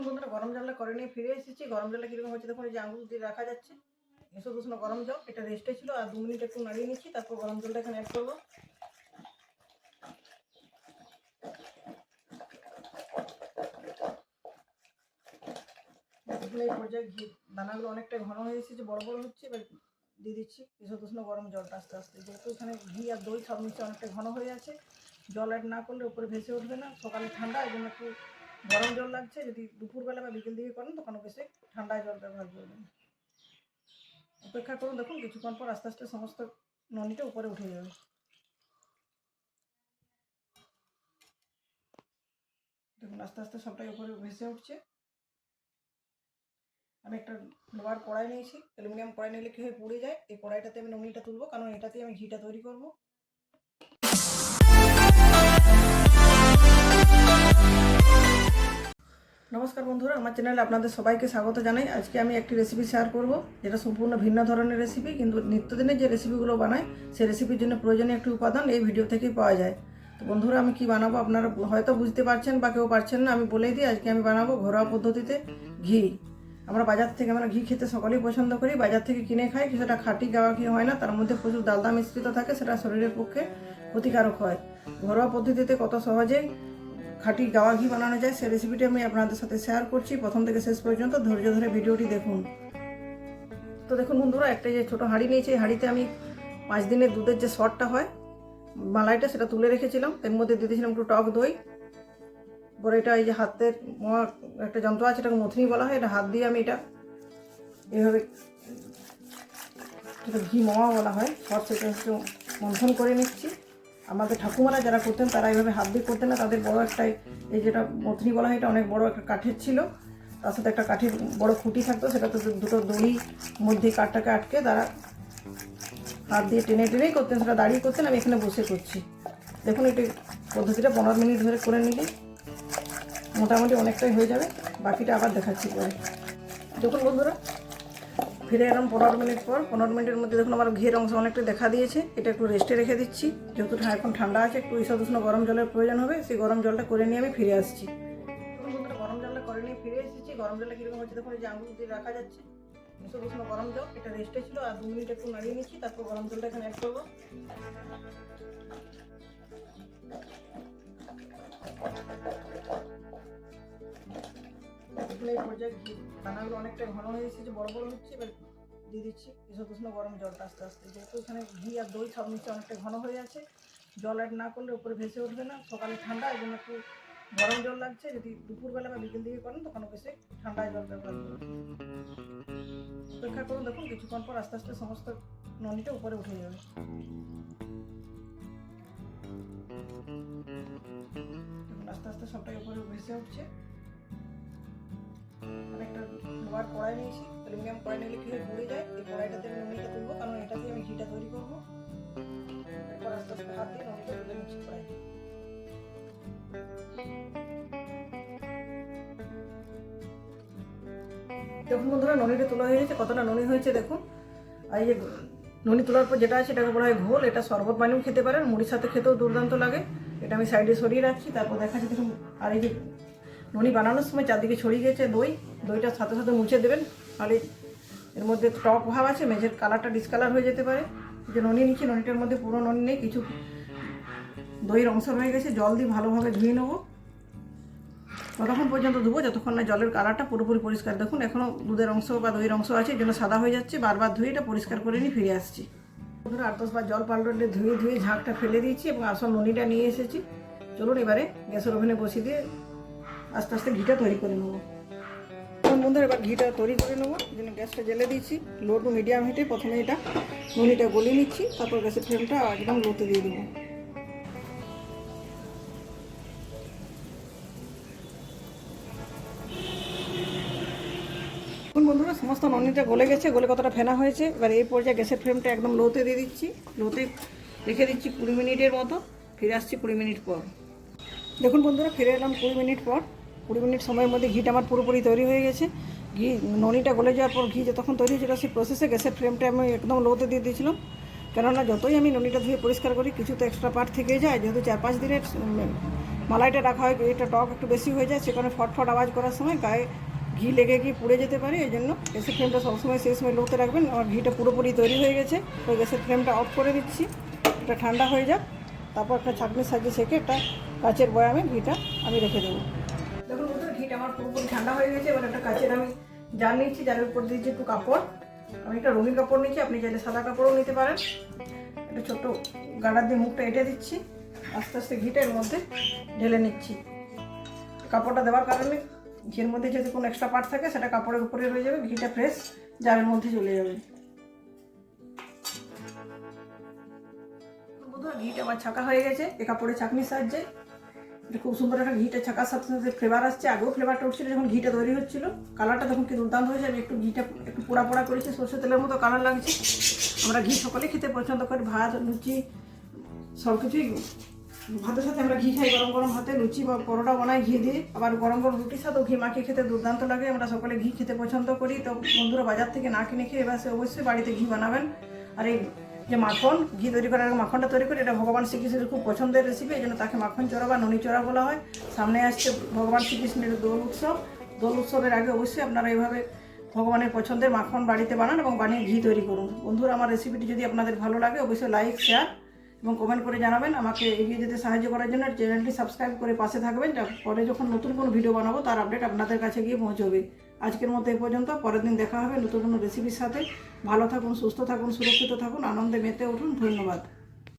বন্ধুরা গরম জলটা করে নিয়ে ফিরে এসেছি। গরম জলটা কীরকম হচ্ছে দেখুন, এই যে আঙুল দিয়ে রাখা যাচ্ছে। 100 উষ্ণ গরম জল, এটা রেস্টে ছিল। আর 2 মিনিট একটু নাড়িয়ে নিচ্ছি, তারপর গরম জলটা এখানে অ্যাড করবো। দেখুন এই পর্যায়ে ঘি দানাগুলো অনেকটা ঘন হয়ে এসেছে, বড় বড় হচ্ছে। এবার দিয়ে দিচ্ছি 100 উষ্ণ গরম জলটা আস্তে আস্তে। যেহেতু এখানে ঘি আর দই সব মিশে অনেকটা ঘন হয়ে আছে, জল অ্যাড না করলে উপরে ভেসে উঠবে না। সকালে ঠান্ডা, এই জন্য একটু গরম জল লাগছে। যদি দুপুরবেলা বা বিকেল দিকে করেন তখন বেশি ঠান্ডা জল ব্যবহার করবেন। অপেক্ষা করুন, দেখুন কিছুক্ষণ পর আস্তে আস্তে সমস্ত ননিটা উপরে উঠে যাবে। দেখুন আস্তে আস্তে সবটাই উপরে ভেসে উঠছে। আমি একটা লোহার কড়াই নিয়েছি। অ্যালুমিনিয়াম কড়াই নিলে কী হয়ে পুড়ে যায়। এই কড়াইটাতে আমি ননিটা তুলবো, কারণ এটাতেই আমি ঘিটা তৈরি করব। নমস্কার বন্ধুরা, আমার চ্যানেলে আপনাদের সবাইকে স্বাগত জানাই। আজকে আমি একটি রেসিপি শেয়ার করব, যেটা সম্পূর্ণ ভিন্ন ধরনের রেসিপি, কিন্তু নিত্যদিনের যে রেসিপিগুলো বানাই সেই রেসিপির জন্য প্রয়োজনীয় একটি উপাদান এই ভিডিও থেকেই পাওয়া যায়। তো বন্ধুরা, আমি কি বানাবো আপনারা হয়তো বুঝতে পারছেন বা কেউ পারছেন না। আমি বলেই দিই, আজকে আমি বানাবো ঘরোয়া পদ্ধতিতে ঘি। আমরা ঘি খেতে সকলেই পছন্দ করি। বাজার থেকে কিনে খাই, সেটা খাঁটি গাওয়া ঘি হয় না, তার মধ্যে প্রচুর ডালদা মিশ্রিত থাকে, সেটা শরীরের পক্ষে ক্ষতিকারক হয়। ঘরোয়া পদ্ধতিতে কত সহজেই খাঁটি গাওয়া ঘি বানানো যায় সেই রেসিপিটি আমি আপনাদের সাথে শেয়ার করছি। প্রথম থেকে শেষ পর্যন্ত ধৈর্য ধরে ভিডিওটি দেখুন। তো দেখুন বন্ধুরা, একটা যে ছোটো হাঁড়ি নিয়েছি, এই হাঁড়িতে আমি 5 দিনের দুধের যে শর্টটা হয়, মালাইটা, সেটা তুলে রেখেছিলাম। এর মধ্যে দিয়ে দিয়েছিলাম একটু টক দই। পরে এটা এই যে হাতের একটা যন্ত্র আছে, এটাকে মথনি বলা হয়। এটা হাত দিয়ে আমি এটা এইভাবে, এটা ঘি মোয়া বলা হয়, শর্ট সেটা একটু মন্থন করে নিচ্ছি। আমাদের ঠাকুমারা যারা করতেন তারা এইভাবে হাত দিয়ে করতেন না, তাদের বড় একটা এই যেটা মথনি বলা হয়, এটা অনেক বড় একটা কাঠের ছিল। তার সাথে একটা কাঠের বড় খুঁটি থাকতো, সেটাতে দুটো দড়ি মধ্যে কাঠটাকে আটকে তারা হাত দিয়ে টেনে টেনেই করতেন, সেটা দাঁড়িয়ে করতেন। আমি এখানে বসে করছি। দেখুন এটি পদ্ধতিটা 15 মিনিট ধরে করে নিলে মোটামুটি অনেকটাই হয়ে যাবে। বাকিটা আবার দেখাচ্ছি পরে। দেখুন বন্ধুরা, ফিরে এলাম 15 মিনিট পর। 15 মিনিটের মধ্যে দেখুন আমার ঘিয়ের অংশ অনেকটা দেখা দিয়েছে। এটা একটু রেস্টে রেখে দিচ্ছি। যেহেতু এখন ঠান্ডা আছে, একটু ঈষৎ উষ্ণ গরম জলের প্রয়োজন হবে। সেই গরম জলটা করে নিয়ে আমি ফিরে আসছি। বন্ধুরা, গরম জলটা করে নিয়ে ফিরে এসেছি। গরম জলটা কীরকম হচ্ছে দেখুন, এই যে আঙুল দিয়ে রাখা যাচ্ছে। ঈষৎ উষ্ণ গরম জল, এটা রেস্টে ছিল। আর 2 মিনিট একটু নাড়িয়ে নিচ্ছি, তারপর গরম জলটা এখানে অ্যাড করবো। এই পর্যায়ে ঘি দানাগুলো অনেকটা ঘন হয়ে এসেছে, বড় বড় হচ্ছে। এবার দিয়ে দিচ্ছি ঈষৎ উষ্ণ গরম জলটা আস্তে আস্তে। যেহেতু এখানে ঘি আর দই সব মিশে অনেকটা ঘন হয়ে আছে, জল অ্যাড না করলে উপরে ভেসে উঠবে না। সকালে ঠান্ডা, এই জন্য একটু গরম জল লাগছে। যদি দুপুরবেলা বা বিকেল দিকে করেন তখন বেশি ঠান্ডা জল ব্যবহার করবেন। অপেক্ষা করুন, দেখুন কিছুক্ষণ পর আস্তে আস্তে সমস্ত ননিটা উপরে উঠে যাবে। দেখুন আস্তে আস্তে সবটাই উপরে ভেসে উঠছে। আমি একটা লোহার কড়াই নিয়েছি। অ্যালুমিনিয়াম কড়াই নিলে কী হয়ে পুড়ে যায়। এই কড়াইটাতে আমি ননিটা তুলবো, কারণ এটাতেই আমি ঘিটা তৈরি করবো। এরপর আস্তে আস্তে হাত দিয়ে ননিটা তুলে নিচ্ছি কড়াই। দেখুন বন্ধুরা, ননিটা তোলা হয়ে গেছে। কতটা ননি হয়েছে দেখুন। আর এই যে ননি তোলার পর যেটা আছে, এটাকে বলা হয় ঘোল। এটা শরবত বানিয়েও খেতে পারেন, মুড়ির সাথে খেতেও দুর্দান্ত লাগে। এটা আমি সাইডে সরিয়ে রাখছি, তারপর দেখাচ্ছি। দেখুন, আর এই যে ননি বানানোর সময় চারদিকে ছড়িয়ে গেছে দইটার সাথে সাথে মুছে দেবেন, তাহলে এর মধ্যে টক ভাব আছে, মেঝের কালারটা ডিসকালার হয়ে যেতে পারে। যে ননি নিচ্ছি, ননিটার মধ্যে পুরো ননি নেই, কিছু দইয়ের অংশ রয়ে গেছে। জল দিয়ে ভালোভাবে ধুয়ে নেবো। ততক্ষণ পর্যন্ত ধুবো যতক্ষণ না জলের কালারটা পুরোপুরি পরিষ্কার। দেখুন এখনও দুধের অংশ বা দইয়ের অংশ আছে, এই জন্য সাদা হয়ে যাচ্ছে। বারবার ধুয়ে এটা পরিষ্কার করে নিয়ে ফিরে আসছি। ধরো 8-10 বার জল পাল্টে ধুয়ে ঝাঁকটা ফেলে দিয়েছি এবং আসল ননিটা নিয়ে এসেছি। চলুন এবারে গ্যাসের ওভেনে বসিয়ে দিয়ে আস্তে আস্তে ঘিটা তৈরি করে নেবো। বন্ধুরা, এবার ঘিটা তৈরি করে নেবো। এই জন্য গ্যাসটা জ্বেলে দিয়েছি লো টু মিডিয়াম হিটে। প্রথমে এটা ননিটা গলিয়ে নিচ্ছি, তারপর গ্যাসের ফ্লেমটা একদম লোতে দিয়ে দেবো। বন্ধুরা, সমস্ত ননিটা গলে গেছে, গলে কতটা ফেনা হয়েছে। এবার এই পর্যায়ে গ্যাসের ফ্লেমটা একদম লোতে দিয়ে দিচ্ছি। লোতে রেখে দিচ্ছি 20 মিনিটের মতো। ফিরে আসছি 20 মিনিট পর। দেখুন বন্ধুরা, ফিরে এলাম 20 মিনিট পর। 20 মিনিট সময়ের মধ্যে ঘিটা আমার পুরোপুরি তৈরি হয়ে গেছে। ননিটা গলে যাওয়ার পর ঘি যতক্ষণ তৈরি হয়েছিল, সেই প্রসেসে গ্যাসের ফ্লেমটা আমি একদম লোতে দিয়ে দিয়েছিলাম। কেননা যতই আমি ননিটা ধুয়ে পরিষ্কার করি, কিছু তো এক্সট্রা পার্ট থেকে যায়। যেহেতু 4-5 দিনের মালাইটা রাখা হয়, এটা টক একটু বেশি হয়ে যায়, সেখানে ফটফট আওয়াজ করার সময় গায়ে ঘি লেগে গিয়ে পুড়ে যেতে পারে। এই জন্য গ্যাসের ফ্লেমটা সবসময় সেই সময় লোতে রাখবেন। আমার ঘিটা পুরোপুরি তৈরি হয়ে গেছে, তো গ্যাসের ফ্লেমটা অফ করে দিচ্ছি। এটা ঠান্ডা হয়ে যাক, তারপর একটা ছাঁকনির সাহায্যে সেঁকে একটা কাচের বয়ামে ঘিটা আমি রেখে দেবো। দেখুন বন্ধুরা, ঘিটা আমার পুরোপুরি ঠান্ডা হয়ে গেছে। এবার একটা কাচের আমি জার নিচ্ছি, জারের উপর দিয়েছি একটু কাপড়। আমি একটা রঙিন কাপড় নিচ্ছি, আপনি চাইলে সাদা কাপড়ও নিতে পারেন। একটা ছোট্ট গাডার দিয়ে মুখটা এঁটে দিচ্ছি, আস্তে আস্তে ঘিটা এর মধ্যে ঢেলে নিচ্ছি। কাপড়টা দেওয়ার কারণে ঘিয়ের মধ্যে যদি কোনো এক্সট্রা পার্ট থাকে সেটা কাপড়ের উপরে রয়ে যাবে, ঘিটা ফ্রেশ জারের মধ্যে চলে যাবে। বন্ধুরা, ঘিটা আমার ছাকা হয়ে গেছে এই কাপড়ের ছাঁকনির সাহায্যে। এটা খুব সুন্দর একটা ঘিটা ছাকার সাথে সাথে ফ্লেভার আসছে। আগেও ফ্লেভারটা উঠছিল যখন ঘিটা তৈরি হচ্ছিল। কালারটা তখন কি দুর্দান্ত হয়েছে। আমি একটু ঘিটা একটু পোড়া পোড়া করেছি, সরষের তেলের মতো কালার লাগছে। আমরা ঘি সকলে খেতে পছন্দ করি, ভাত লুচি সব কিছুই। ভাতের সাথে আমরা ঘি খাই, গরম গরম ভাতে লুচি বা পরোটা বানাই ঘি দিয়ে, আবার গরম গরম রুটির সাথেও ঘি মাখিয়ে খেতে দুর্দান্ত লাগে। আমরা সকলে ঘি খেতে পছন্দ করি। তো বন্ধুরা, বাজার থেকে না কিনে খেয়ে এবার অবশ্যই বাড়িতে ঘি বানাবেন। আর এই যে মাখন, ঘি তৈরি করার আগে মাখনটা তৈরি করে, এটা ভগবান শ্রীকৃষ্ণের খুব পছন্দের রেসিপি। এই জন্য তাকে মাখন চড়া বা ননি চড়া বলা হয়। সামনে আসছে ভগবান শ্রীকৃষ্ণের দোল উৎসব। দোল উৎসবের আগে অবশ্যই আপনারা এইভাবে ভগবানের পছন্দের মাখন বাড়িতে বানান এবং বানিয়ে ঘি তৈরি করুন। বন্ধুরা, আমার রেসিপিটি যদি আপনাদের ভালো লাগে অবশ্যই লাইক, শেয়ার এবং কমেন্ট করে জানাবেন। আমাকে এগিয়ে যেতে সাহায্য করার জন্য চ্যানেলটি সাবস্ক্রাইব করে পাশে থাকবেন, পরে যখন নতুন কোনো ভিডিও বানাবো তার আপডেট আপনাদের কাছে গিয়ে পৌঁছবে। আজকের মতো এই পর্যন্ত, পরের দিন দেখা হবে নতুন কোনো রেসিপির সাথে। ভালো থাকুন, সুস্থ থাকুন, সুরক্ষিত থাকুন, আনন্দে মেতে উঠুন। ধন্যবাদ।